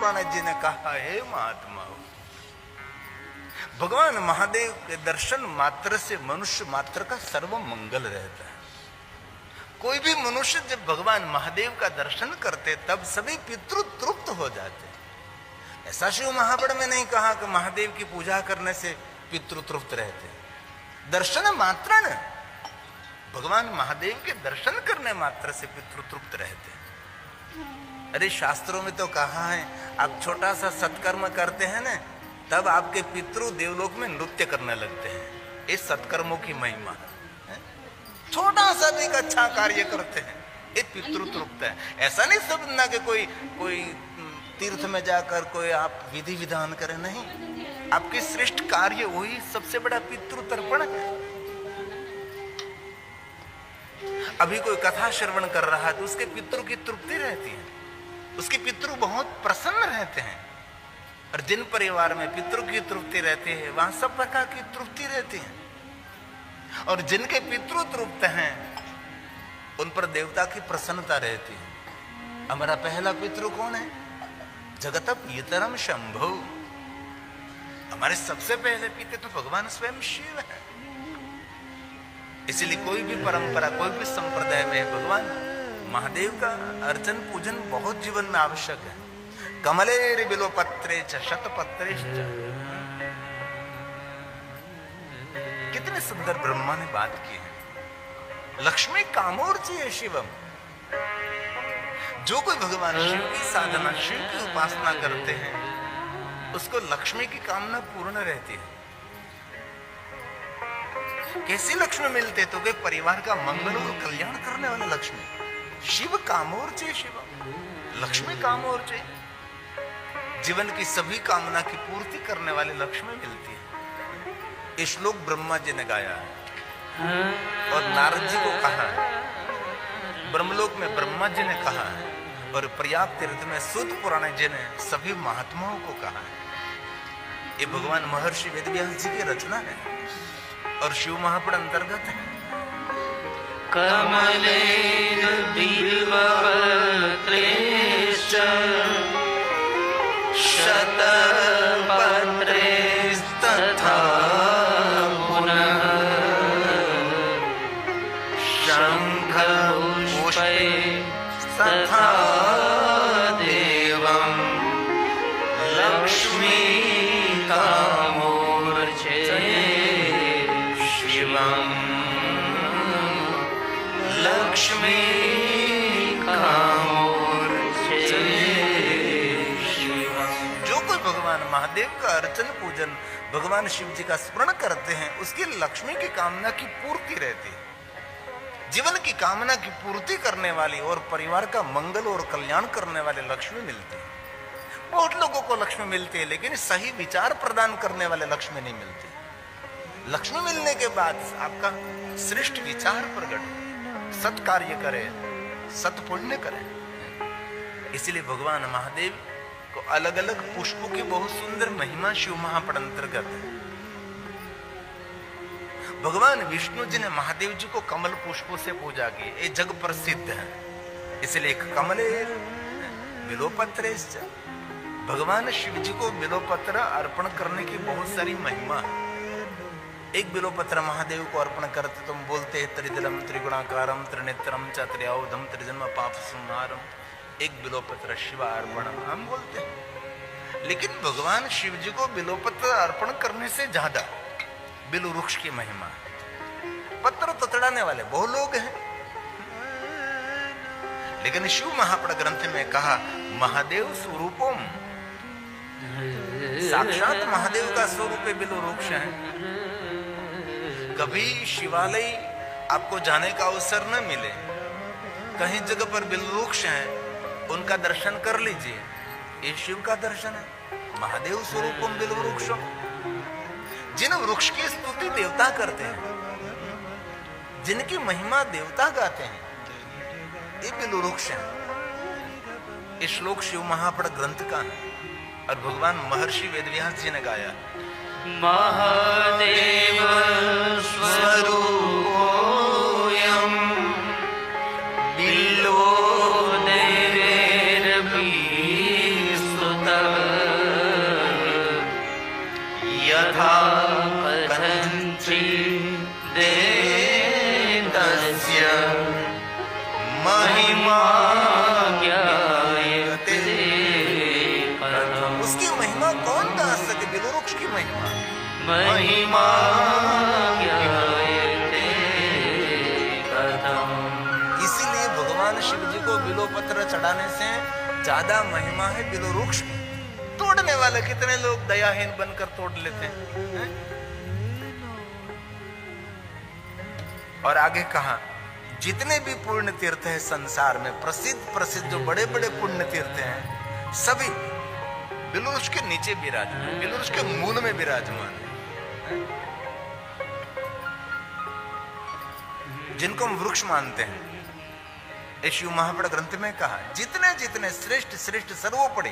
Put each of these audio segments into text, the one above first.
पुराण जी ने कहा, हे महात्मा, भगवान महादेव के दर्शन मात्र से मनुष्य मात्र का सर्व मंगल रहता है। कोई भी मनुष्य जब भगवान महादेव का दर्शन करते तब सभी पितृ तृप्त हो जाते। ऐसा शिव महापुराण में नहीं कहा कि महादेव की पूजा करने से पितृ तृप्त रहते। दर्शन मात्र न, भगवान महादेव के दर्शन करने मात्र से पितृ तृप्त रहते। अरे शास्त्रों में तो कहा है, आप छोटा सा सत्कर्म करते हैं ना, तब आपके पितृ देवलोक में नृत्य करने लगते हैं। इस सत्कर्मों की महिमा है। छोटा सा भी एक अच्छा कार्य करते हैं, ये पितृ तृप्त है। ऐसा नहीं समझना कि कोई तीर्थ में जाकर कोई आप विधि विधान करें, नहीं। आपके श्रेष्ठ कार्य वही सबसे बड़ा पितृ तर्पण है। अभी कोई कथा श्रवण कर रहा है तो उसके पितृ की तृप्ति रहती है, उसके पितृ बहुत प्रसन्न रहते हैं। और जिन परिवार में पितृ की तृप्ति रहती है वहां सब प्रकार की तृप्ति रहती है। और जिनके पितृ तृप्त हैं उन पर देवता की प्रसन्नता रहती है। हमारा पहला पितृ कौन है? जगत पितरम शंभु। हमारे सबसे पहले पिता तो भगवान स्वयं शिव है। इसलिए कोई भी परंपरा, कोई भी संप्रदाय में भगवान महादेव का अर्चन पूजन बहुत जीवन में आवश्यक है। कमलेर बिलोपत्रे च शतपत्रे च। कितने सुंदर ब्रह्मा ने बात की है। लक्ष्मी कामोर्ची है शिवम। जो कोई भगवान शिव की साधना, शिव की उपासना करते हैं उसको लक्ष्मी की कामना पूर्ण रहती है। कैसी लक्ष्मी मिलते? तो के परिवार का मंगल और कल्याण करने वाला लक्ष्मी। शिव कामोर्चे शिव, लक्ष्मी कामोर्चे। जीवन की सभी कामना की पूर्ति करने वाली लक्ष्मी मिलती है। ये श्लोक ब्रह्मा जी ने गाया है और नारद जी को कहा है। ब्रह्मलोक में ब्रह्मा जी ने कहा है और प्रयाग तीर्थ में सूत पुराण जी ने सभी महात्माओं को कहा है। ये भगवान महर्षि वेदव्यास जी की रचना है और शिव महापुराण अंतर्गत है। कमलेन बिल्वपत्रेश्च शतपत्रेस्तथा पुनः शंखपुष्पे तथा देवं लक्ष्मी कामोर्चे शिवं लक्ष्मी कामोर्चे शिवं। जो कोई भगवान महादेव का अर्चन पूजन, भगवान शिव जी का स्मरण करते हैं उसकी लक्ष्मी की कामना की पूर्ति रहती है। जीवन की कामना की पूर्ति करने वाली और परिवार का मंगल और कल्याण करने वाले लक्ष्मी मिलती है। बहुत लोगों को लक्ष्मी मिलती है लेकिन सही विचार प्रदान करने वाले लक्ष्मी नहीं मिलती। लक्ष्मी मिलने के बाद आपका श्रेष्ठ विचार प्रकट, सत कार्य करे, सत पुण्य करे। इसलिए भगवान महादेव को अलग अलग पुष्पों की बहुत सुंदर महिमा शिव महापुराण अंतर्गत है। भगवान विष्णु जी ने महादेव जी को कमल पुष्पों से पूजा की, ये जग प्रसिद्ध है। इसलिए कमलेर बिलोपत्रेश्च, भगवान शिव जी को बिलोपत्र अर्पण करने की बहुत सारी महिमा है। एक बिलोपत्र महादेव को अर्पण करते तो हम बोलते हैं त्रिदलम त्रिगुणाकारम त्रिनेत्रम च त्रियावधम त्रिजन्म पाप संहारम। एक बिलोपत्र शिवार्पणम हम बोलते हैं। लेकिन भगवान शिव जी को बिलोपत्र अर्पण करने से ज्यादा बिलु वृक्ष की महिमा। पत्र तो तड़ाने वाले बहुत लोग हैं, लेकिन शिव महापुराण ग्रंथ में कहा महादेव स्वरूपम, साक्षात महादेव का स्वरूप बिलु वृक्ष है। कभी शिवालय आपको जाने का अवसर न मिले, कहीं जगह पर बिलु वृक्ष है, उनका दर्शन कर लीजिए। ये शिव का दर्शन है। महादेव स्वरूपम बिलु वृक्षम। जिन वृक्ष की स्तुति देवता करते हैं, जिनकी महिमा देवता गाते हैं, ये बिलु वृक्ष है। ये श्लोक शिव महापुराण ग्रंथ का है और भगवान महर्षि वेदव्यास जी ने गाया। महादेव स्वरूपोऽयं बिल्लो देवैरपि स्तुतः तथा कथञ्चिदेतस्य महिमा ज्ञायते कथम्। उसकी महिमा कौन गा सके? बिलवृक्ष की महिमा। महिमा ज्ञायते कथम्। इसीलिए भगवान शिव जी को बिलोपत्र चढ़ाने से ज्यादा महिमा है बिलवृक्ष की। तोड़ने वाले कितने लोग दयाहीन बनकर तोड़ लेते हैं। और आगे कहा, जितने भी पुण्य तीर्थ है संसार में, प्रसिद्ध जो बड़े बड़े पुण्य तीर्थ हैं, सभी बिलवृक्ष के नीचे विराजमान, बिलवृक्ष के मूल में विराजमान है। जिनको हम वृक्ष मानते हैं, शिव महापुराण ग्रंथ में कहा, जितने जितने श्रेष्ठ सर्वोपरि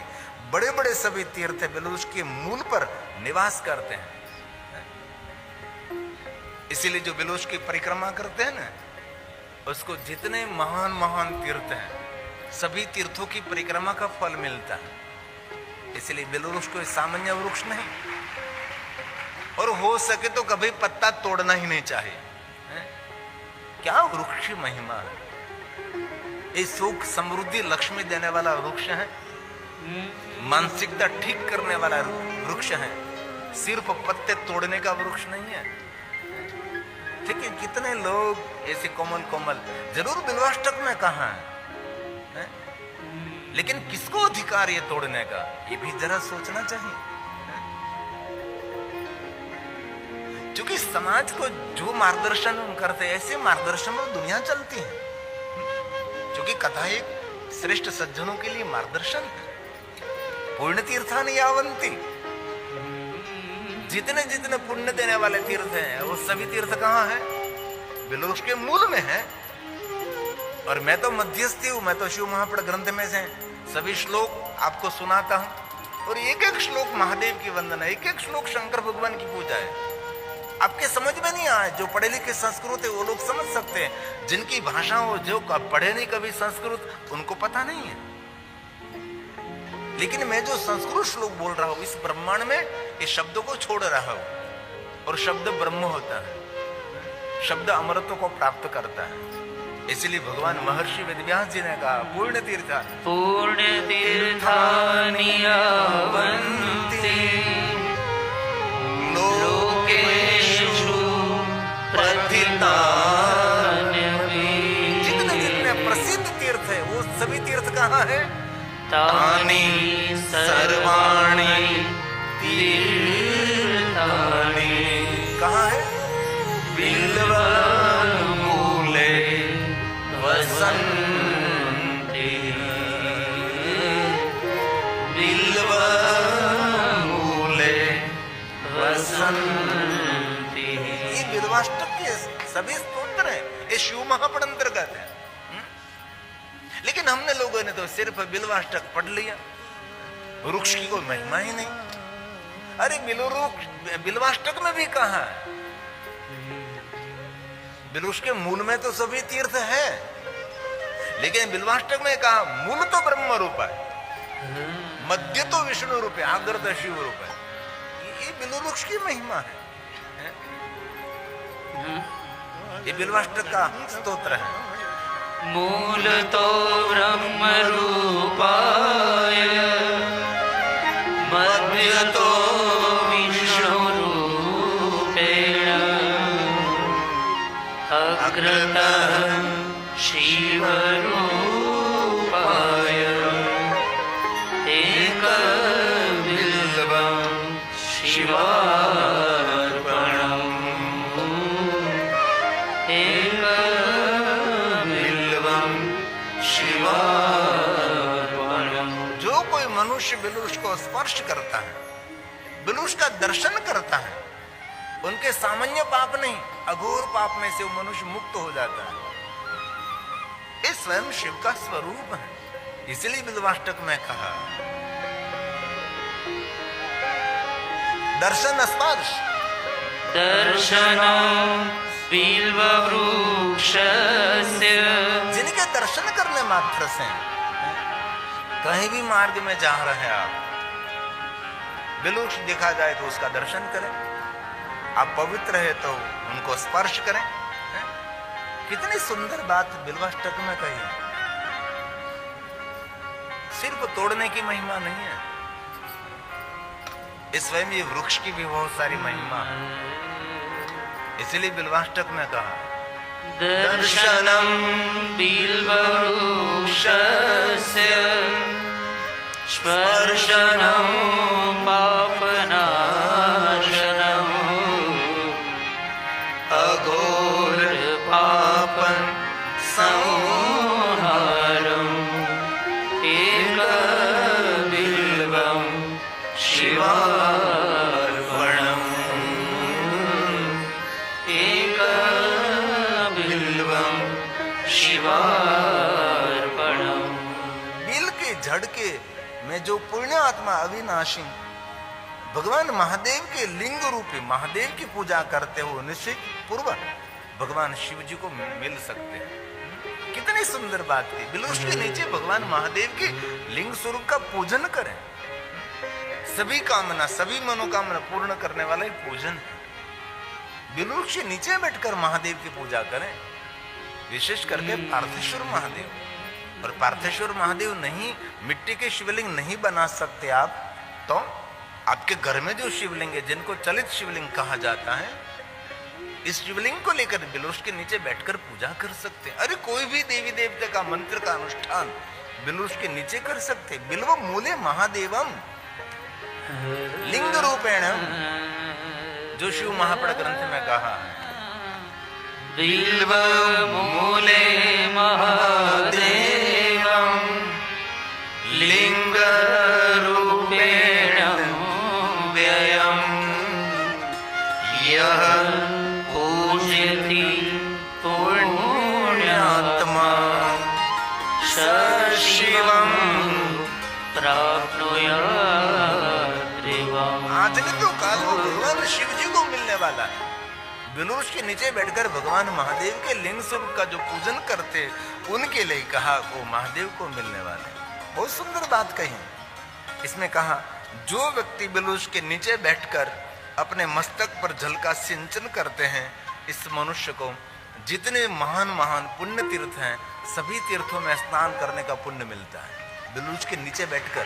बड़े बड़े सभी तीर्थ बिलवृक्ष के मूल पर निवास करते हैं। इसीलिए जो बिलवृक्ष की परिक्रमा करते हैं ना, उसको जितने महान महान तीर्थ हैं, सभी तीर्थों की परिक्रमा का फल मिलता है। इसलिए बिलवृक्ष कोई सामान्य वृक्ष नहीं, और हो सके तो कभी पत्ता तोड़ना ही नहीं चाहिए। क्या वृक्ष की महिमा है! ये सुख समृद्धि लक्ष्मी देने वाला वृक्ष है, मानसिकता ठीक करने वाला वृक्ष है, सिर्फ पत्ते तोड़ने का वृक्ष नहीं है। ठीक है, कितने लोग ऐसे कोमल कोमल, जरूर बिल्वाष्टक में कहा है, लेकिन किसको अधिकार ये तोड़ने का, ये भी जरा सोचना चाहिए। क्योंकि समाज को जो मार्गदर्शन हम करते हैं, ऐसे मार्गदर्शन में दुनिया चलती है। क्योंकि कथा एक श्रेष्ठ सज्जनों के लिए मार्गदर्शन है। पुण्य तीर्थानि यावन्ति, जितने जितने पुण्य देने वाले तीर्थ हैं, वो सभी तीर्थ कहाँ हैं? बिलवृक्ष के मूल में है। और मैं तो मध्यस्थी हूं, मैं तो शिव महापुराण ग्रंथ में से सभी श्लोक आपको सुनाता हूं, और एक एक श्लोक महादेव की वंदना, एक एक श्लोक शंकर भगवान की पूजा है। आपके समझ में नहीं आए, जो पढ़े लिखे संस्कृत है वो लोग समझ सकते हैं, जिनकी भाषा हो, जो पढ़े नहीं कभी संस्कृत, उनको पता नहीं है। लेकिन मैं जो संस्कृत श्लोक बोल रहा हूं, इस ब्रह्मांड में इस शब्दों को छोड़ रहा हूं, और शब्द ब्रह्म होता है, शब्द अमरत्व को प्राप्त करता है। इसलिए भगवान महर्षि वेदव्यास जी ने कहा, पुण्य तीर्थानि यावन्ति लोकेषु प्रथितान्यपि। जितने जितने प्रसिद्ध तीर्थ है, वो सभी तीर्थ कहाँ है? तानि सर्वाणि तीर्थानि। कहाँ है? बिल्वमूले वसन्ति। बिल्वमूले वसन्ति। ये बिल्वाष्टक के सभी स्तोत्र हैं, ये शिव महापुराण अंतर्गत है। लेकिन हमने लोगों ने तो सिर्फ बिल्वाष्टक पढ़ लिया, वृक्ष की कोई महिमा ही नहीं। अरे बिल्वाष्टक में भी कहा है, बिलवृक्ष के मूल में तो सभी तीर्थ है, लेकिन बिल्वाष्टक में कहा मूल तो ब्रह्म रूप है, मध्य तो विष्णु रूप है, आग्रत शिव रूप है। ये बिल्वृक्ष की महिमा है। ये बिल्वाष्टक का स्तोत्र है। मूलतो ब्रह्म रूपाय मध्यतो विष्णु रूपेण अग्रतः शिव रूपाय एकबिल्वं शिवार्पणम्। जो कोई मनुष्य बिलवृक्ष को स्पर्श करता है, बिलवृक्ष का दर्शन करता है, उनके सामान्य पाप नहीं, अघोर पाप में से वो मनुष्य मुक्त हो जाता है। ये स्वयं शिव का स्वरूप है। इसलिए बिल्वाष्टक में कहा, दर्शन स्पर्श दर्शनं बिल्ववृक्षस्य। जिनके दर्शन करने मात्र से, कहीं भी मार्ग में जा रहे हैं आप, बिलवृक्ष देखा जाए तो उसका दर्शन करें। आप पवित्र है तो उनको स्पर्श करें। है? कितनी सुंदर बात बिल्वाष्टक में कही है। सिर्फ तोड़ने की महिमा नहीं है, इस स्वयं ये वृक्ष की भी बहुत सारी महिमा है। इसलिए बिल्वाष्टक में कहा दर्शनम बिल्ववृक्षस्य स्पर्शनं पापनाशनं अघोर पापं संहारम् एकबिल्वं शिवार्पणम् एकबिल्वं शिवार्पणम्। बिल के झड़के में जो पुण्य आत्मा अविनाशी भगवान महादेव के लिंग रूपी महादेव की पूजा करते हो निश्चित पूर्वक भगवान शिव जी को मिल सकते हैं। कितनी सुंदर बात की। बिलवृक्ष के नीचे भगवान महादेव के लिंग स्वरूप का पूजन करें। सभी कामना सभी मनोकामना पूर्ण करने वाला एक पूजन है। बिलवृक्ष के नीचे बैठकर महादेव की पूजा करें, विशेष करके पार्थेश्वर महादेव। और पार्थेश्वर महादेव नहीं, मिट्टी के शिवलिंग नहीं बना सकते आप, तो आपके घर में जो शिवलिंग है जिनको चलित शिवलिंग कहा जाता है, इस शिवलिंग को लेकर बिलवृक्ष के नीचे बैठकर पूजा कर सकते हैं। अरे कोई भी देवी देवता का मंत्र का अनुष्ठान बिलवृक्ष के नीचे कर सकते। बिल्व मूले महादेवम लिंग रूपेण, जो शिव महापड़ ग्रंथ में कहा है। बिल्व मूले महादेवं लिंग रूपेण व्ययम् यः पूजयति पुण्यात्मा स शिवं प्राप्नुयात् देवम्। आज नहीं तो काल वो भगवान शिव जी को मिलने वाला है। बिलवृक्ष के नीचे बैठकर भगवान महादेव के लिंग स्वरूप का जो पूजन करते, उनके लिए कहा वो महादेव को मिलने वाले। बहुत सुंदर बात कही। इसमें कहा जो व्यक्ति बिलवृक्ष के नीचे बैठकर अपने मस्तक पर जल का सिंचन करते हैं, इस मनुष्य को जितने महान महान पुण्य तीर्थ हैं सभी तीर्थों में स्नान करने का पुण्य मिलता है बिलवृक्ष के नीचे बैठकर।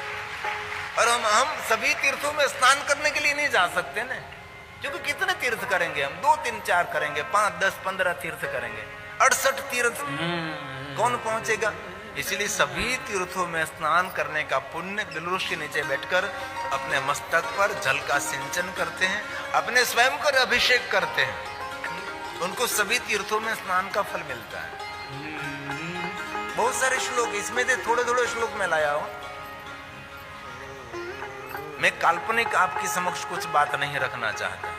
और हम सभी तीर्थों में स्नान करने के लिए नहीं जा सकते ना, क्योंकि कितने तीर्थ करेंगे हम? 2 3 4 करेंगे, 5 10 15 तीर्थ करेंगे, 68 तीर्थ कौन पहुंचेगा? इसलिए सभी तीर्थों में स्नान करने का पुण्य बिलवृक्ष के नीचे बैठकर अपने मस्तक पर जल का सिंचन करते हैं, अपने स्वयं कर अभिषेक करते हैं, उनको सभी तीर्थों में स्नान का फल मिलता है। बहुत सारे श्लोक इसमें से थोड़े थोड़े श्लोक में लाया हूं। मैं काल्पनिक आपकी समक्ष कुछ बात नहीं रखना चाहता।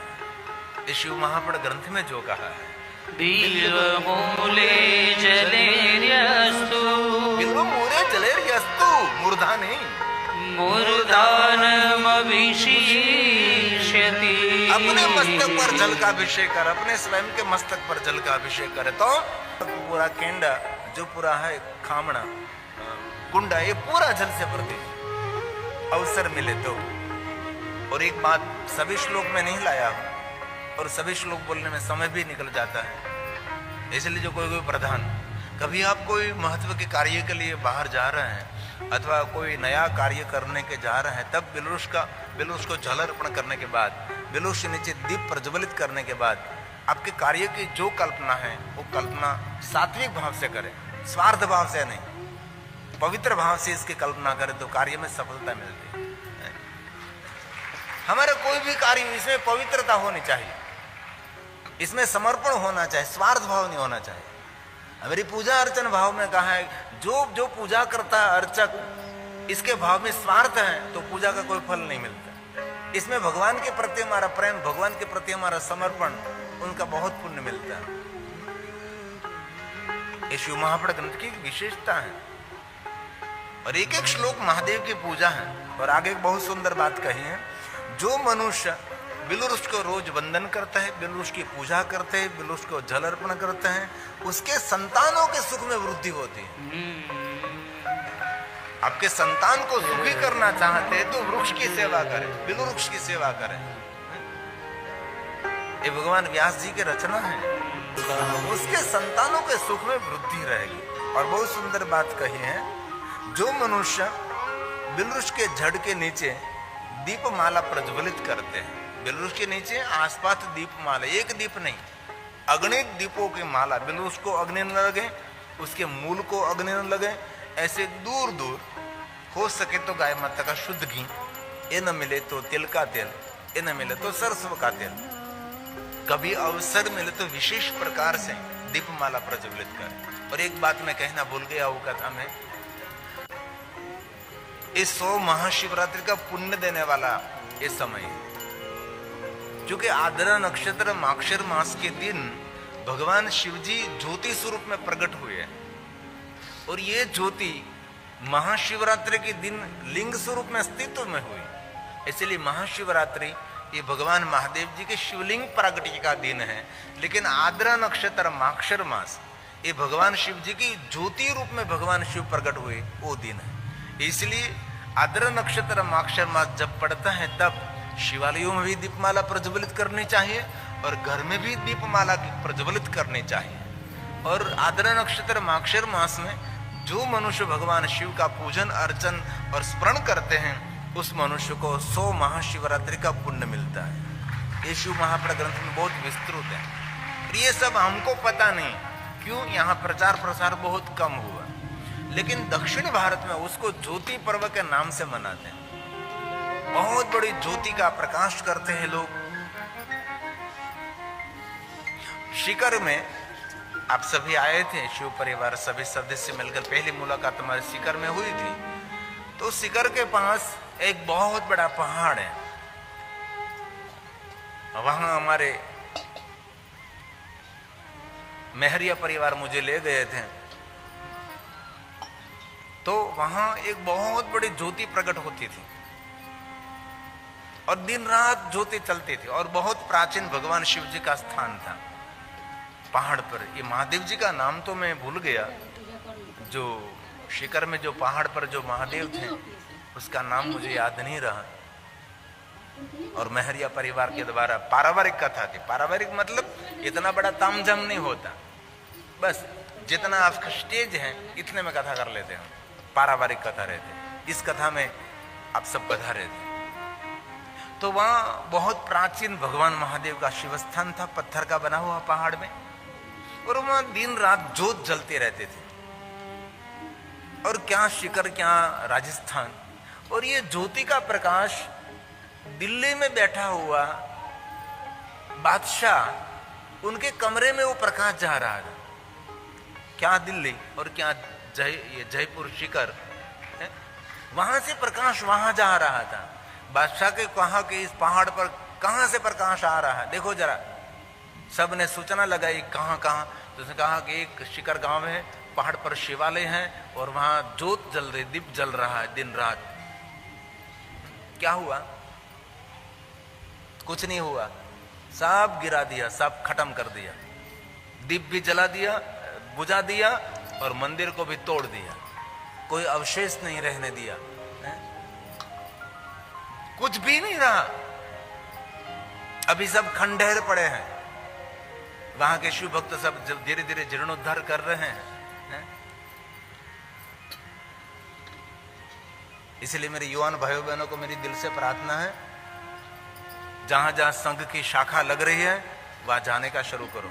इस शिव महापड़ ग्रंथ में जो कहा है बिल्व मूले जलेर्यस्तु, बिल्व मूले जलेर्यस्तु, मूर्धा नहीं, मूर्धानमभिषिष्यति। अपने मस्तक पर जल का अभिषेक कर, अपने स्वयं के मस्तक पर जल का अभिषेक करे तो पूरा केंडा जो पूरा है खामना कुंडा ये पूरा जल से भर दे, अवसर मिले तो। और एक बात सभी श्लोक में नहीं लाया हूं और सभी श्लोक बोलने में समय भी निकल जाता है, इसलिए जो कोई प्रधान कभी आप कोई महत्व के कार्य के लिए बाहर जा रहे हैं अथवा कोई नया कार्य करने के जा रहे हैं, तब बिलवृक्ष को जल अर्पण करने के बाद, बिलवृक्ष के नीचे दीप प्रज्वलित करने के बाद आपके कार्य की जो कल्पना है वो कल्पना सात्विक भाव से करें, स्वार्थ भाव से नहीं, पवित्र भाव से इसकी कल्पना करें तो कार्य में सफलता मिलती है। हमारा कोई भी कार्य इसमें पवित्रता होनी चाहिए, इसमें समर्पण होना चाहिए, स्वार्थ भाव नहीं होना चाहिए। हमारी पूजा अर्चन भाव में कहा है जो पूजा करता है अर्चक, इसके भाव में स्वार्थ है तो पूजा का कोई फल नहीं मिलता। इसमें भगवान के प्रति हमारा प्रेम, भगवान के प्रति हमारा समर्पण, उनका बहुत पुण्य मिलता है। ये शिव महापड़ ग्रंथ की विशेषता है। और एक एक श्लोक महादेव की पूजा है। और आगे एक बहुत सुंदर बात कही है, जो मनुष्य बिलवृक्ष को रोज वंदन करता है, बिलवृक्ष की पूजा करते हैं, बिलवृक्ष को जल अर्पण करते हैं, उसके संतानों के सुख में वृद्धि होती है। आपके संतान को सुखी करना चाहते हैं तो वृक्ष की सेवा करें, बिलवृक्ष की सेवा करें। ये भगवान व्यास जी की रचना है। उसके संतानों के सुख में वृद्धि रहेगी। और बहुत सुंदर बात कही है, जो मनुष्य बिलवृक्ष के जड़ के नीचे दीपमाला प्रज्वलित करते हैं, बिलवृक्ष के नीचे आसपास दीपमाला, एक दीप नहीं, अगणित दीपों की माला, बिलवृक्ष को अग्नि न लगे, उसके मूल को अग्नि न लगे, ऐसे दूर दूर, हो सके तो गाय माता का शुद्ध घी, ये न मिले तो तिल का तेल, ये न मिले तो सरसों का तेल, कभी अवसर मिले तो विशेष प्रकार से दीपमाला प्रज्वलित करें। और एक बात मैं कहना भूल गया, वो कथा में, इस 100 महाशिवरात्रि का पुण्य देने वाला ये समय है। क्योंकि आद्रा नक्षत्र माक्षर मास के दिन भगवान शिवजी ज्योति स्वरूप में प्रकट हुए हैं, और ये ज्योति महाशिवरात्रि के दिन लिंग स्वरूप में अस्तित्व में हुई। इसलिए महाशिवरात्रि ये भगवान महादेव जी के शिवलिंग प्रागट्य का दिन है। लेकिन आद्रा नक्षत्र माक्षर मास ये भगवान शिव जी की ज्योति रूप में भगवान शिव प्रकट हुए वो दिन है। इसलिए आद्रा नक्षत्र माक्षर मास जब पड़ता है तब शिवालयों में भी दीपमाला प्रज्वलित करनी चाहिए और घर में भी दीपमाला प्रज्वलित करनी चाहिए। और आद्रा नक्षत्र माक्षर मास में जो मनुष्य भगवान शिव का पूजन अर्चन और स्मरण करते हैं उस मनुष्य को 100 महाशिवरात्रि का पुण्य मिलता है। ये शिव महापुराण ग्रंथ में बहुत विस्तृत है। ये सब हमको पता नहीं क्यों, यहाँ प्रचार प्रसार बहुत कम हुआ, लेकिन दक्षिण भारत में उसको ज्योति पर्व के नाम से मनाते हैं। बहुत बड़ी ज्योति का प्रकाश करते हैं लोग। शिकर में आप सभी आए थे, शिव परिवार सभी सदस्य मिलकर, पहली मुलाकात हमारे शिकर में हुई थी। तो शिकर के पास एक बहुत बड़ा पहाड़ है, वहां हमारे मेहरिया परिवार मुझे ले गए थे। तो वहां एक बहुत बड़ी ज्योति प्रकट होती थी और दिन रात ज्योति चलती थी, और बहुत प्राचीन भगवान शिव जी का स्थान था पहाड़ पर। ये महादेव जी का नाम तो मैं भूल गया, जो शिखर में जो पहाड़ पर जो महादेव थे उसका नाम मुझे याद नहीं रहा। और मेहरिया परिवार के द्वारा पारिवारिक कथा थी। पारिवारिक मतलब इतना बड़ा तामझाम नहीं होता, बस जितना आपका स्टेज है इतने में कथा कर लेते हैं, पारिवारिक कथा रहते। इस कथा में आप सब बधा रहते। तो वहां बहुत प्राचीन भगवान महादेव का शिव स्थान था, पत्थर का बना हुआ पहाड़ में, और वहां दिन रात जोत जलते रहते थे। और क्या शिकर, क्या राजस्थान। और ये ज्योति का प्रकाश दिल्ली में बैठा हुआ बादशाह, उनके कमरे में वो प्रकाश जा रहा था। क्या दिल्ली और क्या जयपुर शिकर है? वहां से प्रकाश वहां जा रहा था। बादशाह के कहा कि इस पहाड़ पर कहां से प्रकाश आ रहा है, देखो जरा। सब ने सूचना लगाई कहां कहां, तो उसने कहा कि एक शिकर गांव है, पहाड़ पर शिवालय है और वहां जोत जल रही, दीप जल रहा है दिन रात। क्या हुआ? कुछ नहीं हुआ, सब गिरा दिया, सब खत्म कर दिया। दीप भी जला दिया, बुझा दिया, और मंदिर को भी तोड़ दिया, कोई अवशेष नहीं रहने दिया है? कुछ भी नहीं रहा। अभी सब खंडहर पड़े हैं। वहां के शिव भक्त सब धीरे धीरे जीर्णोद्धार कर रहे हैं। इसलिए मेरे युवान भाइयों बहनों को मेरी दिल से प्रार्थना है, जहां जहां संघ की शाखा लग रही है वहां जाने का शुरू करो।